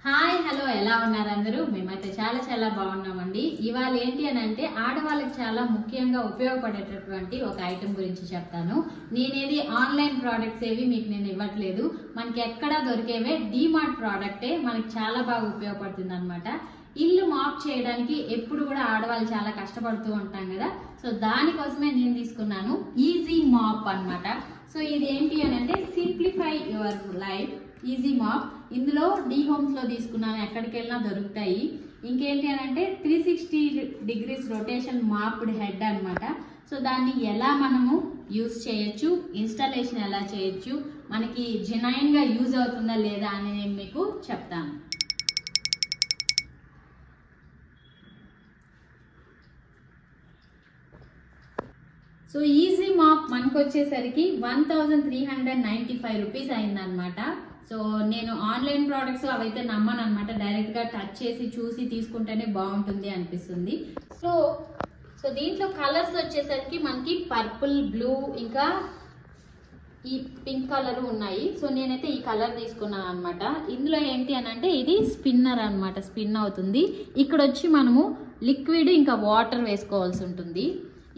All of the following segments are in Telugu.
హాయ్ హలో ఎలా ఉన్నారు అందరూ? మేమైతే చాలా బాగున్నామండి. ఇవాళ ఏంటి అని అంటే ఆడవాళ్ళకి చాలా ముఖ్యంగా ఉపయోగపడేటటువంటి ఒక ఐటెం గురించి చెప్తాను. నేనేది ఆన్లైన్ ప్రోడక్ట్స్ ఏవి మీకు నేను ఇవ్వట్లేదు. మనకి ఎక్కడా దొరికేవే డీమార్ట్ ప్రోడక్టే మనకి చాలా బాగా ఉపయోగపడుతుంది అనమాట. ఇల్లు మాప్ చేయడానికి ఎప్పుడు కూడా ఆడవాళ్ళు చాలా కష్టపడుతూ ఉంటాం కదా. సో దానికోసమే నేను తీసుకున్నాను ఈజీ మాప్ అన్నమాట. సో ఇది ఏంటి అని అంటే simplify your life easy map. ఇందులో డీ హోమ్స్ లో తీసుకున్నాను, ఎక్కడికి వెళ్ళినా దొరుకుతాయి. ఇంకేంటి అని అంటే 360 degrees రొటేషన్ మాప్డ్ హెడ్ అన్నమాట. సో దాన్ని ఎలా మనము యూజ్ చేయొచ్చు, ఇన్స్టాలేషన్ ఎలా చేయొచ్చు, మనకి జెన్యూన్ గా యూజ్ అవుతుందా లేదా అని నేను మీకు చెప్తాను. సో ఈజీ మాప్ మనకు వచ్చేసరికి 1395 రూపీస్ అయిందనమాట. సో నేను ఆన్లైన్ ప్రోడక్ట్స్ అవైతే నమ్మను అనమాట. డైరెక్ట్ గా టచ్ చేసి చూసి తీసుకుంటేనే బాగుంటుంది అనిపిస్తుంది. సో దీంట్లో కలర్స్ వచ్చేసరికి మనకి పర్పుల్, బ్లూ, ఇంకా ఈ పింక్ కలర్ ఉన్నాయి. సో నేనైతే ఈ కలర్ తీసుకున్నాను అనమాట. ఇందులో ఏంటి అని అంటే ఇది స్పిన్నర్ అనమాట, స్పిన్ అవుతుంది. ఇక్కడ వచ్చి మనము లిక్విడ్ ఇంకా వాటర్ వేసుకోవాల్సి ఉంటుంది.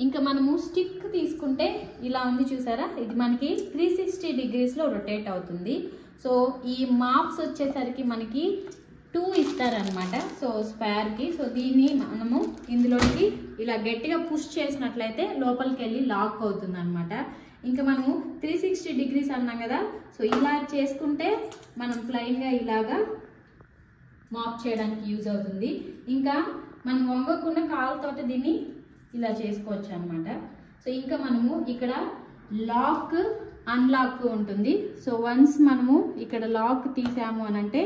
ఇంకా మనము స్టిక్ తీసుకుంటే ఇలా ఉంది చూసారా, ఇది మనకి 360 degrees లో రొటేట్ అవుతుంది. సో ఈ మాప్స్ వచ్చేసరికి మనకి 2 ఇస్తారనమాట. సో స్పేర్ కి. సో దీన్ని మనము ఇందులోకి ఇలా గట్టిగా పుష్ చేసినట్లయితే లోపలికి వెళ్ళి లాక్ అవుతుంది అనమాట. ఇంకా మనము 360 degrees అన్నాం కదా. సో ఇలా చేసుకుంటే మనం ప్లెయిన్ గా ఇలాగా మాప్ చేయడానికి యూజ్ అవుతుంది. ఇంకా మనం వంగకుండా కాలుతోటి దీన్ని ఇలా చేసుకోవచ్చు అనమాట. సో ఇంకా మనము ఇక్కడ లాక్ అన్లాక్ ఉంటుంది. సో వన్స్ మనము ఇక్కడ లాక్ తీసాము అని అంటే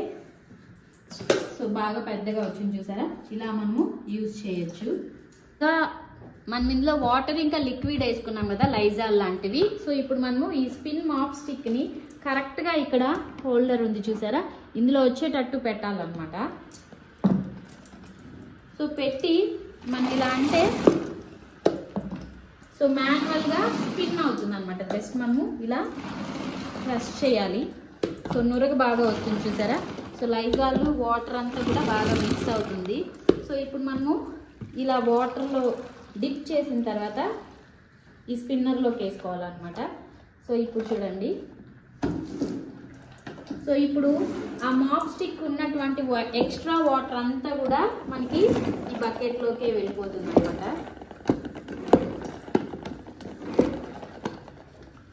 సో బాగా పెద్దగా వచ్చింది చూసారా, ఇలా మనము యూజ్ చేయొచ్చు. ఇంకా మనం ఇందులో వాటర్ ఇంకా లిక్విడ్ వేసుకున్నాం కదా, లైజాల్ లాంటివి. సో ఇప్పుడు మనము ఈ స్పిన్ మాప్ స్టిక్ ని కరెక్ట్ గా ఇక్కడ హోల్డర్ ఉంది చూసారా, ఇందులో వచ్చేటట్టు పెట్టాలన్నమాట. సో పెట్టి మనం ఇలా అంటే సో మాన్యువల్ గా స్పిన్ అవుతుంది అనమాట. జస్ట్ మనము ఇలా ప్రెస్ చేయాలి. సో నురగ బాగా వస్తుంది చూసారా. సో లైజాల్ వాటర్ అంతా కూడా బాగా మిక్స్ అవుతుంది. సో ఇప్పుడు మనము ఇలా వాటర్లో డిప్ చేసిన తర్వాత ఈ స్పిన్నర్లోకి వేసుకోవాలన్నమాట. సో ఇప్పుడు చూడండి, సో ఇప్పుడు ఆ మాప్ స్టిక్ ఉన్నటువంటి ఎక్స్ట్రా వాటర్ అంతా కూడా మనకి ఈ బకెట్లోకి వెళ్ళిపోతుంది అనమాట.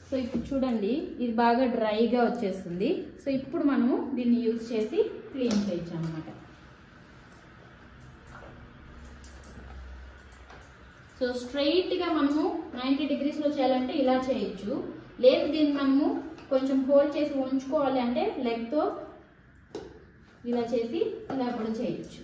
సో ఇప్పుడు చూడండి, ఇది బాగా డ్రైగా వచ్చేస్తుంది. సో ఇప్పుడు మనము దీన్ని యూజ్ చేసి క్లీన్ చేయొచ్చు అనమాట. సో స్ట్రైట్ గా మనము 90 degrees లో చేయాలంటే ఇలా చేయొచ్చు. లేదు దీన్ని మనము కొంచెం హోల్డ్ చేసి ఉంచుకోవాలి అంటే లెగ్ తో ఇలా చేసి ఇలా కూడా చేయొచ్చు.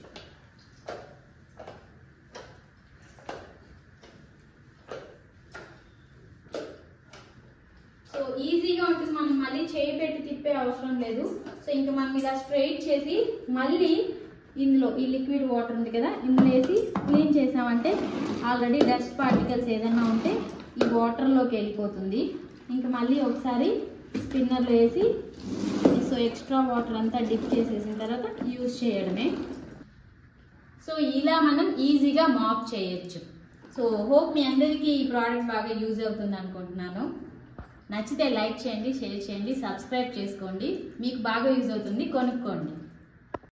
సో ఈజీగా ఉంటుంది, మనం మళ్ళీ చేయి పెట్టి తిప్పే అవసరం లేదు. సో ఇంకా మనం ఇలా స్ట్రైట్ చేసి మళ్ళీ ఇందులో ఈ లిక్విడ్ వాటర్ ఉంది కదా, ఇందులో వేసి క్లీన్ చేసామంటే ఆల్రెడీ డస్ట్ పార్టికల్స్ ఏదైనా ఉంటే ఈ వాటర్లోకి వెళ్ళిపోతుంది. ఇంకా మళ్ళీ ఒకసారి స్పిన్నర్లో వేసి సో ఎక్స్ట్రా వాటర్ అంతా డిప్ చేసేసిన తర్వాత యూజ్ చేయడమే. సో ఇలా మనం ఈజీగా మాప్ చేయొచ్చు. సో హోప్ మీ అందరికీ ఈ ప్రోడక్ట్ బాగా యూజ్ అవుతుంది అనుకుంటున్నాను. నచ్చితే లైక్ చేయండి, షేర్ చేయండి, సబ్స్క్రైబ్ చేసుకోండి. మీకు బాగా యూజ్ అవుతుంది, కొనుక్కోండి.